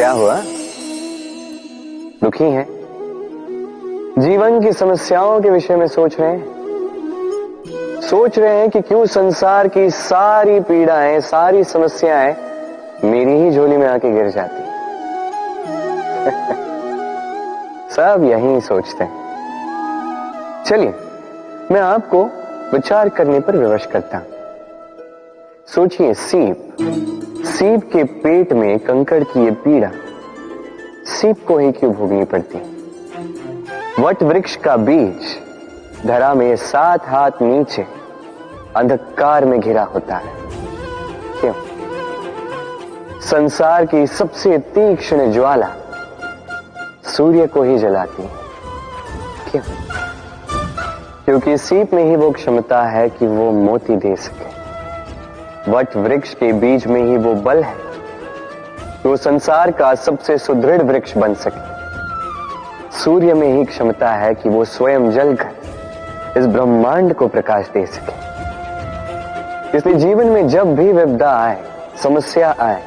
क्या हुआ? दुखी हैं? जीवन की समस्याओं के विषय में सोच रहे हैं? सोच रहे हैं कि क्यों संसार की सारी पीड़ाएं, सारी समस्याएं मेरी ही झोली में आके गिर जाती हैं? सब यही सोचते हैं। चलिए, मैं आपको विचार करने पर विवश करता हूं। सोचिए, सीप के पेट में कंकड़ की ये पीड़ा सीप को ही क्यों भोगनी पड़ती? वट वृक्ष का बीज धरा में 7 हाथ नीचे अंधकार में घिरा होता है, क्यों? संसार की सबसे तीक्ष्ण ज्वाला सूर्य को ही जलाती है, क्यों? क्योंकि सीप में ही वो क्षमता है कि वो मोती दे सके। वट वृक्ष के बीज में ही वो बल है कि वो संसार का सबसे सुदृढ़ वृक्ष बन सके। सूर्य में ही क्षमता है कि वो स्वयं जलकर इस ब्रह्मांड को प्रकाश दे सके। इसलिए जीवन में जब भी विपदा आए, समस्या आए,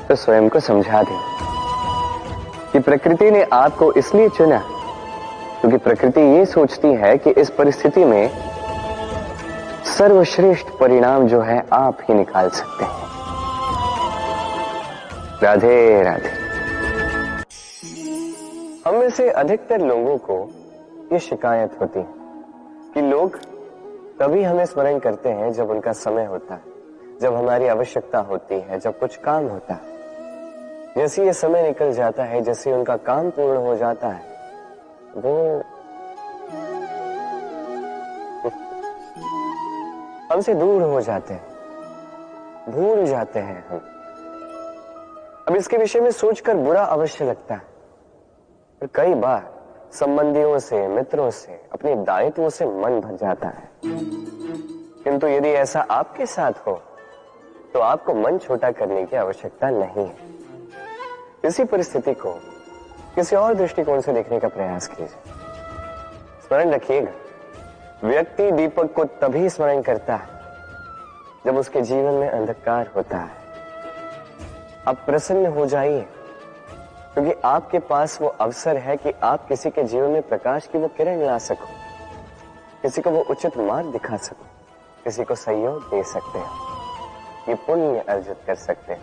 तो स्वयं को समझा दें कि प्रकृति ने आपको इसलिए चुना क्योंकि प्रकृति ये सोचती है कि इस परिस्थिति में सर्वश्रेष्ठ परिणाम जो है आप ही निकाल सकते हैं। राधे राधे। हम में से अधिकतर लोगों को ये शिकायत होती है कि लोग तभी हमें स्मरण करते हैं जब उनका समय होता है, जब हमारी आवश्यकता होती है, जब कुछ काम होता है। जैसे ये समय निकल जाता है, जैसे उनका काम पूर्ण हो जाता है, वो हमसे दूर हो जाते हैं, भूल जाते हैं हम। अब इसके विषय में सोचकर बुरा अवश्य लगता है, पर कई बार संबंधियों से, मित्रों से, अपने दायित्वों से मन भर जाता है। किंतु यदि ऐसा आपके साथ हो तो आपको मन छोटा करने की आवश्यकता नहीं है। इसी परिस्थिति को किसी और दृष्टिकोण से देखने का प्रयास कीजिए। स्मरण रखिएगा, व्यक्ति दीपक को तभी स्मरण करता है जब उसके जीवन में अंधकार होता है। आप प्रसन्न हो जाइए, क्योंकि आपके पास वो अवसर है कि आप किसी के जीवन में प्रकाश की वो किरण ला सको, किसी को वो उचित मार्ग दिखा सको, किसी को सहयोग दे सकते हैं, ये पुण्य अर्जित कर सकते हैं।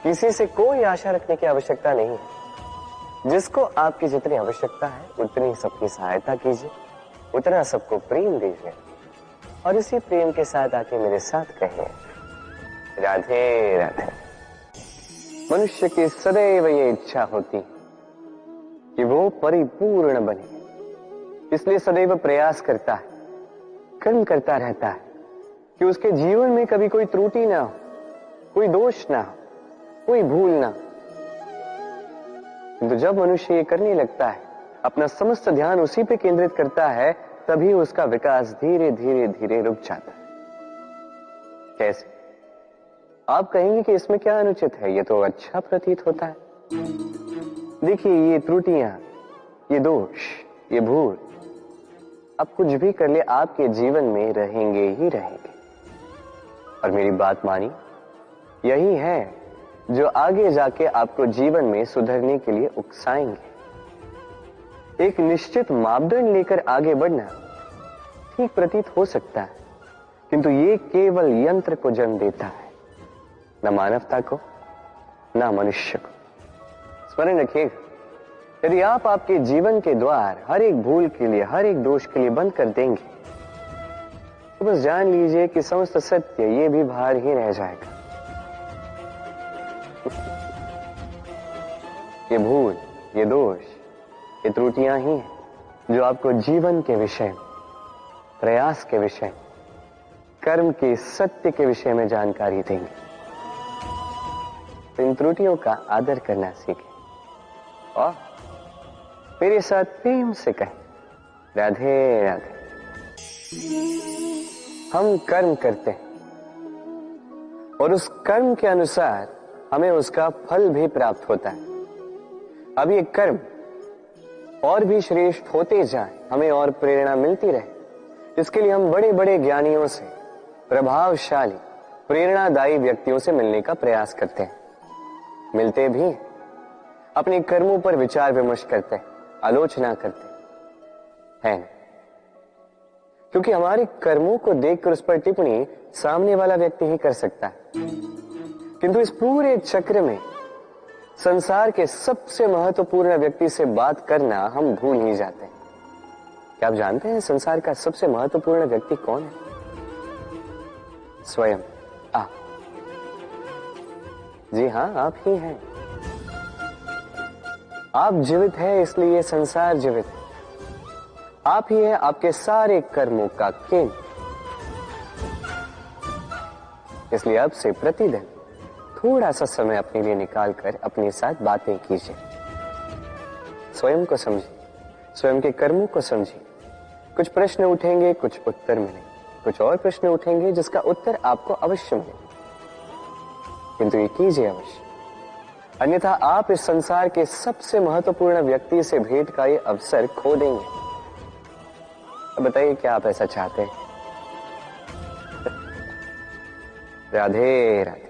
किसी से कोई आशा रखने की आवश्यकता नहीं है। जिसको आपकी जितनी आवश्यकता है उतनी सबकी सहायता कीजिए, उतना सबको प्रेम दीजिए, और इसी प्रेम के साथ आके मेरे साथ कहें, राधे राधे। मनुष्य की सदैव ये इच्छा होती कि वो परिपूर्ण बने, इसलिए सदैव प्रयास करता है, कर्म करता रहता है कि उसके जीवन में कभी कोई त्रुटि ना हो, कोई दोष ना हो, कोई भूल ना। तो जब मनुष्य ये करने लगता है, अपना समस्त ध्यान उसी पे केंद्रित करता है, तभी उसका विकास धीरे धीरे धीरे रुक जाता है। कैसे? आप कहेंगे कि इसमें क्या अनुचित है, ये तो अच्छा प्रतीत होता है। देखिए, ये त्रुटियां, ये दोष, ये भूल, अब कुछ भी कर ले आपके जीवन में रहेंगे ही रहेंगे। और मेरी बात मानी, यही है जो आगे जाके आपको जीवन में सुधरने के लिए उकसाएंगे। एक निश्चित मापदंड लेकर आगे बढ़ना ठीक प्रतीत हो सकता है, किंतु ये केवल यंत्र को जन्म देता है, न मानवता को, न मनुष्य को। स्मरण रखिएगा, यदि आप आपके जीवन के द्वार हर एक भूल के लिए, हर एक दोष के लिए बंद कर देंगे, तो बस जान लीजिए कि समस्त सत्य ये भी बाहर ही रह जाएगा। ये भूल, ये दोष, ये त्रुटियां ही हैं जो आपको जीवन के विषय, प्रयास के विषय, कर्म के सत्य के विषय में जानकारी देंगे। इन त्रुटियों का आदर करना सीखें और मेरे साथ प्रेम से कहें, राधे राधे। हम कर्म करते हैं और उस कर्म के अनुसार हमें उसका फल भी प्राप्त होता है। अब ये कर्म और भी श्रेष्ठ होते जाए, हमें और प्रेरणा मिलती रहे, इसके लिए हम बड़े बड़े ज्ञानियों से, प्रभावशाली, प्रेरणादायी व्यक्तियों से मिलने का प्रयास करते हैं। मिलते भी अपने कर्मों पर विचार विमर्श करते हैं, आलोचना करते हैं, क्योंकि हमारे कर्मों को देखकर उस पर टिप्पणी सामने वाला व्यक्ति ही कर सकता है। किंतु इस पूरे चक्र में संसार के सबसे महत्वपूर्ण व्यक्ति से बात करना हम भूल ही जाते हैं। क्या आप जानते हैं संसार का सबसे महत्वपूर्ण व्यक्ति कौन है? स्वयं आप। जी हां, आप ही हैं। आप जीवित हैं, इसलिए संसार जीवित है। आप ही हैं आपके सारे कर्मों का केंद्र। इसलिए अब से प्रतिदिन थोड़ा सा समय अपने लिए निकालकर अपने साथ बातें कीजिए। स्वयं को समझिए, स्वयं के कर्मों को समझिए। कुछ प्रश्न उठेंगे, कुछ उत्तर मिलेंगे, कुछ और प्रश्न उठेंगे जिसका उत्तर आपको अवश्य मिलेगा, किंतु ये कीजिए अवश्य, अन्यथा आप इस संसार के सबसे महत्वपूर्ण व्यक्ति से भेंट का ये अवसर खो देंगे। अब बताइए, क्या आप ऐसा चाहते हैं? राधे राधे।